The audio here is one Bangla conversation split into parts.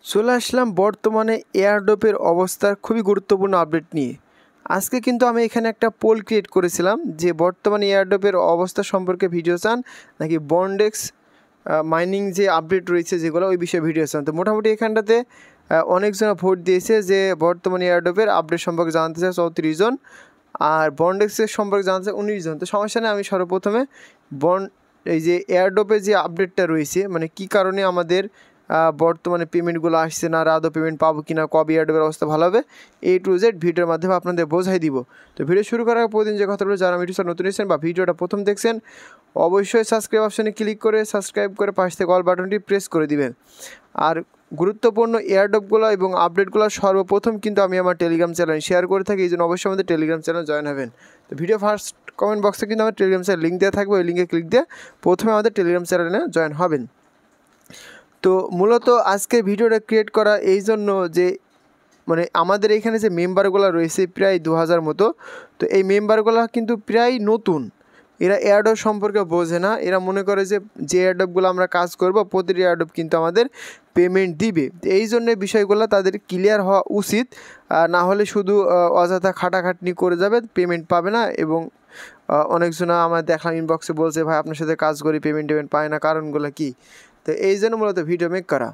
চলে আসলাম বর্তমানে এয়ারড্রপের অবস্থার খুবই গুরুত্বপূর্ণ আপডেট নিয়ে। আজকে কিন্তু আমি এখানে একটা পোল ক্রিয়েট করেছিলাম যে বর্তমানে এয়ারড্রপের অবস্থা সম্পর্কে ভিডিও চান নাকি বন্ডেক্স মাইনিং যে আপডেট রয়েছে যেগুলো ওই বিষয়ে ভিডিও চান। তো মোটামুটি এখানটাতে অনেকজন ভোট দিয়েছে যে বর্তমানে এয়ারড্রপের আপডেট সম্পর্কে জানতে চায় 34 জন, আর বন্ডেক্সের সম্পর্কে জানতে চায় 19 জন। তো সমস্যা নেই, আমি সর্বপ্রথমে এই যে এয়ারড্রপের যে আপডেটটা রয়েছে মানে কী কারণে আমাদের বর্তমানে পেমেন্টগুলো আসছে না, আর আদৌ পেমেন্ট পাবো কিনা, কবে এয়ারড্রপের অবস্থা ভালো হবে, A to Z ভিডিওর মাধ্যমে আপনাদের বোঝাই দিব। তো ভিডিও শুরু করার প্রতিদিন যে কথা বলে যারা ভিডিওটা নতুন এসেছেন বা ভিডিওটা প্রথম দেখছেন অবশ্যই সাবস্ক্রাইব অপশানে ক্লিক করে সাবস্ক্রাইব করে পাশ থেকে অল বাটনটি প্রেস করে দিবেন। আর গুরুত্বপূর্ণ এয়ারড্রপগুলো এবং আপডেটগুলো সর্বপ্রথম কিন্তু আমি আমার টেলিগ্রাম চ্যানেলে শেয়ার করে থাকি, এই জন্য অবশ্যই আমাদের টেলিগ্রাম চ্যানেল জয়েন হবেন। তো ভিডিও ফার্স্ট কমেন্ট বক্সে কিন্তু আমার টেলিগ্রাম চ্যানেল লিঙ্ক দেওয়া থাকবে, ওই লিঙ্কে ক্লিক দিয়ে প্রথমে আমাদের টেলিগ্রাম চ্যানেলে জয়েন হবেন। তো মূলত আজকে ভিডিওটা ক্রিয়েট করা এই জন্য যে মানে আমাদের এখানে যে মেম্বারগুলো রয়েছে প্রায় 2000 মতো, তো এই মেম্বারগুলো কিন্তু প্রায় নতুন, এরা এয়ারড্রপ সম্পর্কে বোঝে না। এরা মনে করে যে এয়ারড্রপগুলো আমরা কাজ করব প্রতিটি এয়ারড্রপ কিন্তু আমাদের পেমেন্ট দিবে। এই জন্য বিষয়গুলো তাদের ক্লিয়ার হওয়া উচিত, না হলে শুধু অযথা খাটাখাটনি করে যাবে, পেমেন্ট পাবে না। এবং অনেকজনা আমার দেখলাম ইনবক্সে বলছে ভাই আপনার সাথে কাজ করি পেমেন্ট পায় না, কারণগুলো কী। তো এই জন্য মূলত ভিডিও মেক করা।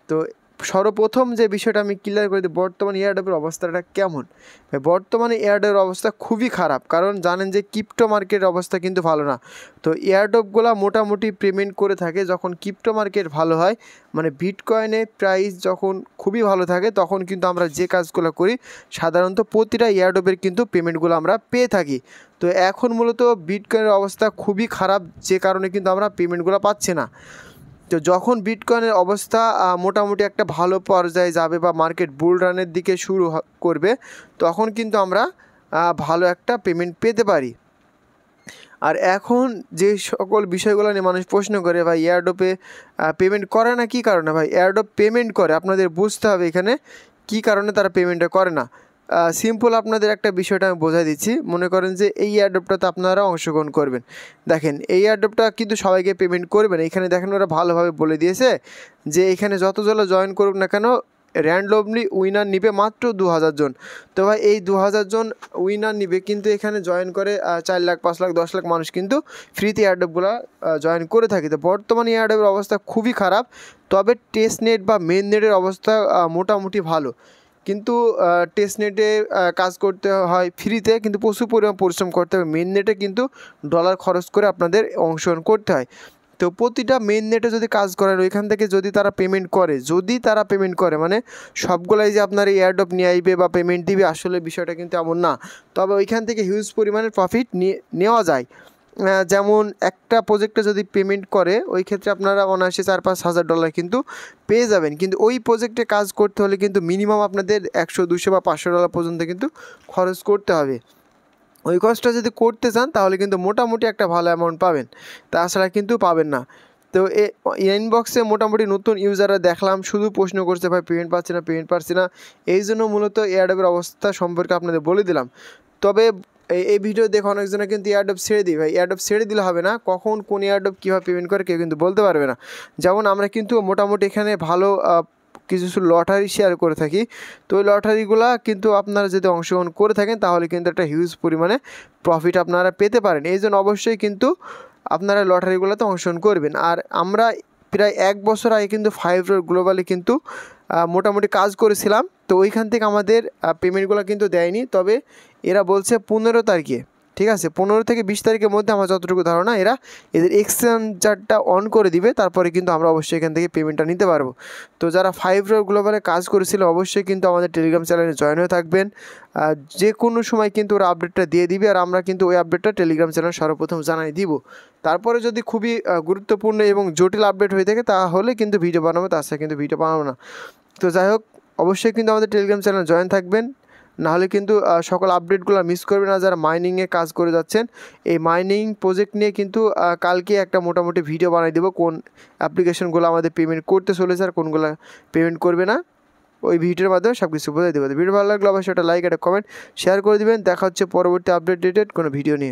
তো সর্বপ্রথম যে বিষয়টা আমি ক্লিয়ার করে দিই, বর্তমানে এয়ারড্রপের অবস্থাটা কেমন। বর্তমানে এয়ারড্রপের অবস্থা খুবই খারাপ, কারণ জানেন যে ক্রিপ্টো মার্কেটের অবস্থা কিন্তু ভালো না। তো এয়ারড্রপগুলো মোটামুটি পেমেন্ট করে থাকে যখন ক্রিপ্টো মার্কেট ভালো হয়, মানে বিটকয়েনের প্রাইস যখন খুবই ভালো থাকে তখন কিন্তু আমরা যে কাজগুলো করি সাধারণত প্রতিটা এয়ারড্রপের কিন্তু পেমেন্টগুলো আমরা পেয়ে থাকি। তো এখন মূলত বিটকয়েনের অবস্থা খুবই খারাপ, যে কারণে কিন্তু আমরা পেমেন্টগুলো পাচ্ছি না। তো যখন বিটকয়েনের অবস্থা মোটামুটি একটা ভালো পর্যায়ে যাবে বা মার্কেট বুল রানের দিকে শুরু করবে, তখন কিন্তু আমরা ভালো একটা পেমেন্ট পেতে পারি। আর এখন যে সকল বিষয়গুলো নিয়ে মানুষ প্রশ্ন করে ভাই এয়ারড্রপে পেমেন্ট করে না, কী কারণে ভাই এয়ারড্রপ পেমেন্ট করে, আপনাদের বুঝতে হবে এখানে কী কারণে তারা পেমেন্টটা করে না। সিম্পল আপনাদের একটা বিষয়টা আমি বোঝাই দিচ্ছি। মনে করেন যে এই এয়ারড্রপটাতে আপনারা অংশগ্রহণ করবেন, দেখেন এই এয়ারড্রপটা কিন্তু সবাইকে পেমেন্ট করবেন। এখানে দেখেন ওরা ভালোভাবে বলে দিয়েছে যে এখানে যতজন জয়েন করুক না কেন র্যান্ডমলি উইনার নিবে মাত্র 2000 জন। তো ভাই এই 2000 জন উইনার নিবে, কিন্তু এখানে জয়েন করে 4 লাখ 5 লাখ 10 লাখ মানুষ কিন্তু ফ্রিতে এয়ারড্রপগুলো জয়েন করে থাকে। তো বর্তমানে এয়ারড্রপের অবস্থা খুবই খারাপ, তবে টেস্ট নেট বা মেন নেটের অবস্থা মোটামুটি ভালো। কিন্তু টেস্ট নেটে কাজ করতে হয় ফ্রিতে, কিন্তু প্রচুর পরিমাণ পরিশ্রম করতে হবে। মেন নেটে কিন্তু ডলার খরচ করে আপনাদের অংশগ্রহণ করতে হয়। তো প্রতিটা মেন নেটে যদি কাজ করেন ওইখান থেকে যদি তারা পেমেন্ট করে মানে সবগুলাই যে আপনার এয়ারড্রপ নিয়ে আসবে বা পেমেন্ট দিবে, আসলে বিষয়টা কিন্তু এমন না। তবে ওইখান থেকে হিউজ পরিমাণের প্রফিট নেওয়া যায়। যেমন একটা প্রজেক্টে যদি পেমেন্ট করে ওই ক্ষেত্রে আপনারা অনায়াসে 4-5 হাজার ডলার কিন্তু পেয়ে যাবেন। কিন্তু ওই প্রজেক্টে কাজ করতে হলে কিন্তু মিনিমাম আপনাদের 100, 200 বা 500 ডলার পর্যন্ত কিন্তু খরচ করতে হবে। ওই খরচটা যদি করতে চান তাহলে কিন্তু মোটামুটি একটা ভালো অ্যামাউন্ট পাবেন, তাছাড়া কিন্তু পাবেন না। তো ইনবক্সে মোটামুটি নতুন ইউজাররা দেখলাম শুধু প্রশ্ন করছে ভাই পেমেন্ট পাচ্ছি না। এই জন্য মূলত এয়ারড্রপের অবস্থা সম্পর্কে আপনাদের বলে দিলাম। তবে এই ভিডিও দেখে অনেকজনে কিন্তু এয়ারড্রপ ছেড়ে দিই। ভাই এয়ারড্রপ ছেড়ে দিলে হবে না, কখন কোন এয়ারড্রপ কীভাবে পেমেন্ট করে কেউ কিন্তু বলতে পারবে না। যেমন আমরা কিন্তু মোটামুটি এখানে ভালো কিছু লটারি শেয়ার করে থাকি। তো ওই লটারিগুলো কিন্তু আপনারা যদি অংশগ্রহণ করে থাকেন তাহলে কিন্তু একটা হিউজ পরিমাণে প্রফিট আপনারা পেতে পারেন। এই জন্য অবশ্যই কিন্তু আপনারা লটারিগুলোতে অংশগ্রহণ করবেন। আর আমরা প্রায় 1 বছর আগে কিন্তু 5 গ্লোবালি কিন্তু মোটামুটি কাজ করেছিলাম। তো ওইখান থেকে আমাদের পেমেন্টগুলো কিন্তু দেয়নি, তবে এরা বলছে 15 তারিখে, ঠিক আছে 15 থেকে 20 তারিখের মধ্যে আমার যতটুকু ধারণা এদের এক্সচেঞ্জারটা অন করে দিবে, তারপরে কিন্তু আমরা অবশ্যই এখান থেকে পেমেন্টটা নিতে পারবো। তো যারা 5 গ্লোবালে কাজ করেছিল অবশ্যই কিন্তু আমাদের টেলিগ্রাম চ্যানেলে জয়েন হয়ে থাকবেন। যে কোনো সময় কিন্তু ওরা আপডেটটা দিয়ে দিবে, আর আমরা কিন্তু ওই আপডেটটা টেলিগ্রাম চ্যানেল সর্বপ্রথম জানাই দিব। তারপরে যদি খুবই গুরুত্বপূর্ণ এবং জটিল আপডেট হয়ে থাকে তাহলে কিন্তু ভিডিও বানাবো, তাছাড়া কিন্তু ভিডিও বানাবো না। তো যাই হোক অবশ্যই কিন্তু আমাদের টেলিগ্রাম চ্যানেল জয়েন থাকবেন, নাহলে কিন্তু সকল আপডেটগুলো মিস করবে না। যারা মাইনিংয়ে কাজ করে যাচ্ছেন এই মাইনিং প্রজেক্ট নিয়ে কিন্তু কালকে একটা মোটামুটি ভিডিও বানিয়ে দেবো, কোন অ্যাপ্লিকেশনগুলো আমাদের পেমেন্ট করতে চলেছে আর কোনগুলো পেমেন্ট করবে না। ওই ভিডিওর মাধ্যমে সব কিছু বোঝাই দেবো। ভিডিও ভালো লাগলে অবশ্যই একটা লাইক একটা কমেন্ট শেয়ার করে দেবেন। দেখা হচ্ছে পরবর্তী আপডেটেড কোনো ভিডিও নিয়ে।